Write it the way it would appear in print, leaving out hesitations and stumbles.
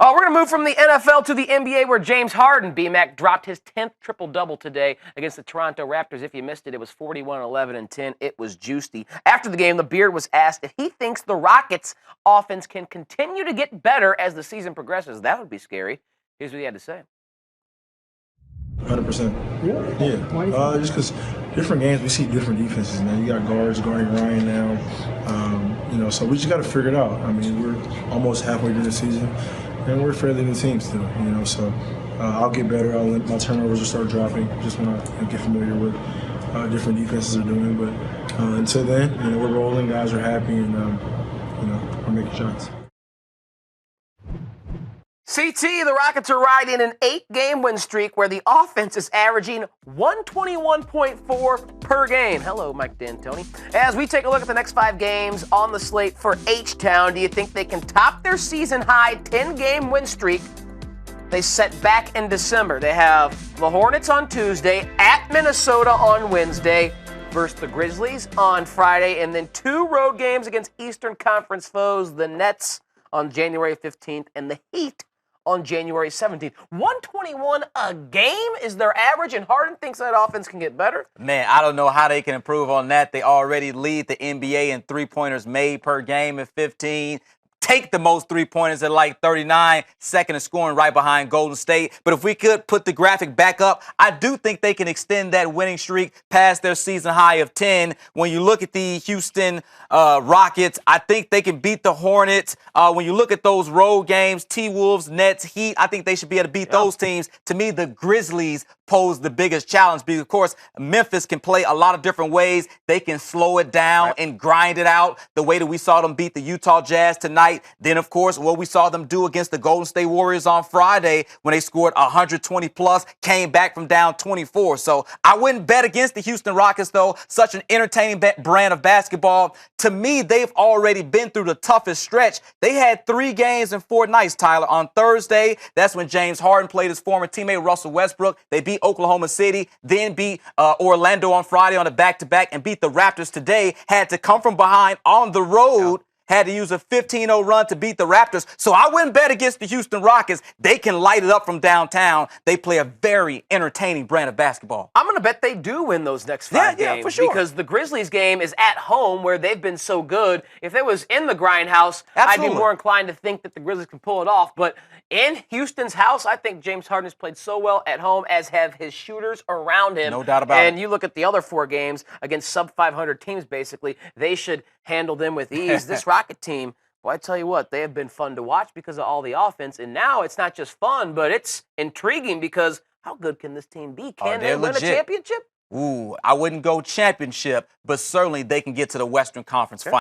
Oh, we're going to move from the NFL to the NBA where James Harden, B-Mac, dropped his 10th triple-double today against the Toronto Raptors. If you missed it, it was 41, 11, and 10. It was juicy. After the game, the Beard was asked if he thinks the Rockets' offense can continue to get better as the season progresses. That would be scary. Here's what he had to say. 100%. Really? Yeah. Just because different games, we see different defenses, man. You got guards guarding Ryan now. So we just got to figure it out. I mean, we're almost halfway through the season, and we're a fairly new team still, So I'll get better. My turnovers will start dropping just when I get familiar with different defenses are doing. But until then, we're rolling. Guys are happy, and we're making shots. CT, the Rockets are riding an 8-game win streak where the offense is averaging 121.4 per game. Hello, Mike D'Antoni. As we take a look at the next 5 games on the slate for H-Town, do you think they can top their season-high 10-game win streak they set back in December? They have the Hornets on Tuesday, at Minnesota on Wednesday, versus the Grizzlies on Friday, and then 2 road games against Eastern Conference foes, the Nets on January 15th and the Heat on January 17th. 121 a game is their average, and Harden thinks that offense can get better? Man, I don't know how they can improve on that. They already lead the NBA in three-pointers made per game at 15. Take the most three-pointers at like 39, second in scoring right behind Golden State. But if we could put the graphic back up, I do think they can extend that winning streak past their season high of 10. When you look at the Houston Rockets, I think they can beat the Hornets. When you look at those road games, T-Wolves, Nets, Heat, I think they should be able to beat those teams. To me, the Grizzlies pose the biggest challenge because, of course, Memphis can play a lot of different ways. They can slow it down and grind it out the way that we saw them beat the Utah Jazz tonight. Then, of course, what we saw them do against the Golden State Warriors on Friday when they scored 120 plus, came back from down 24. So I wouldn't bet against the Houston Rockets, though. Such an entertaining brand of basketball. To me, they've already been through the toughest stretch. They had 3 games in 4 nights, Tyler. On Thursday, that's when James Harden played his former teammate Russell Westbrook. They beat Oklahoma City, then beat Orlando on Friday on a back-to-back and beat the Raptors today. Had to come from behind on the road. Had to use a 15-0 run to beat the Raptors. So I wouldn't bet against the Houston Rockets. They can light it up from downtown. They play a very entertaining brand of basketball. I'm going to bet they do win those next 5 games. Yeah, for sure. Because the Grizzlies game is at home where they've been so good. If it was in the grindhouse, I'd be more inclined to think that the Grizzlies can pull it off. But in Houston's house, I think James Harden has played so well at home, as have his shooters around him. No doubt about it. And you look at the other 4 games against sub-500 teams, basically, they should handle them with ease. This Rocket team, well, I tell you what, they have been fun to watch because of all the offense. And now it's not just fun, but it's intriguing because how good can this team be? Can they win a championship? Ooh, I wouldn't go championship, but certainly they can get to the Western Conference Finals.